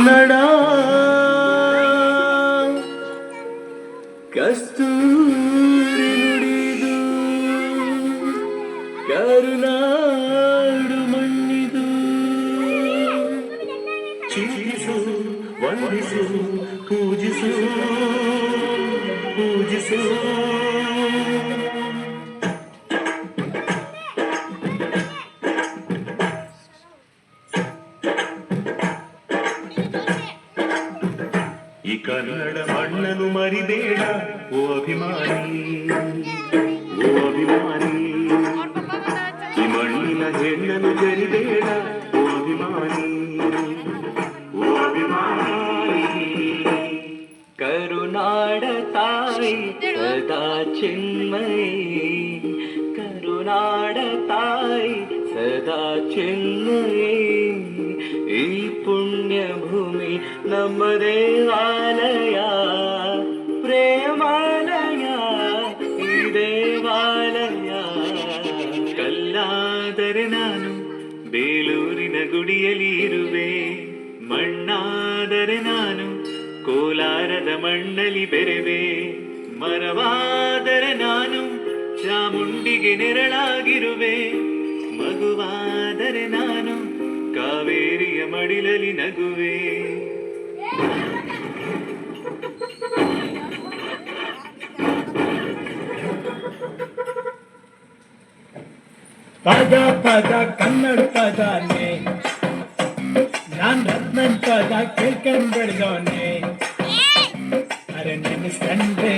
ಕನ್ನಡ ಕಸ್ತೂರಿ ನುಡಿದು ಕರುನಾಡು ಮಣ್ಣಿದು ಚಿಂತಿಸು ವಂದಿಸು ಪೂಜಿಸು ಪೂಜಿಸು ಈ ಕನ್ನಡ ಮಣ್ಣನ್ನು ಮರಿಬೇಡ ಓ ಅಭಿಮಾನಿ, ಓ ಅಭಿಮಾನಿ. ಈ ಮಣ್ಣಿನ ಹೆಣ್ಣನ್ನು ಜರಿಬೇಡ ಓ ಅಭಿಮಾನಿ, ಓ ಅಭಿಮಾನಿ. ಕರುನಾಡ ತಾಯಿ ಸದಾ ಚಿನ್ಮಯಿ, ಕರುನಾಡ ತಾಯಿ ಸದಾ ಚಿನ್ಮಯಿ. ಈ ಪುಣ್ಯ ಭೂಮಿ ನಮ್ಮ ದೇವಾಲಯ, ಪ್ರೇಮಾಲಯ ಈ ದೇವಾಲಯ. ಕಲ್ಲಾದರೆ ನಾನು ಬೇಲೂರಿನ ಗುಡಿಯಲ್ಲಿ ಇರುವೆ, ಮಣ್ಣಾದರೆ ನಾನು ಕೋಲಾರದ ಮಣ್ಣಲ್ಲಿ ಬೆರೆವೆ. ಮರವಾದರೆ ನಾನು ಚಾಮುಂಡಿಗೆ ನೆರಳಾಗಿರುವೆ, ಮಗುವಾದರೆ ನಾನು ಕಾವೇರಿಯ ಮಡಿಲಲ್ಲಿ ನಗುವೆ. ಪದ ಪದ ಕನ್ನಡ ಪದನೇ, ನಾನ್ ರತ್ನನ್ ಪದ ಕೇಳ್ಕೊಂಡ್ ಬೆಳೆದವನೇ. ಅರೆ ನೆನೆಸ್ಕೊಂಡ್ರೆ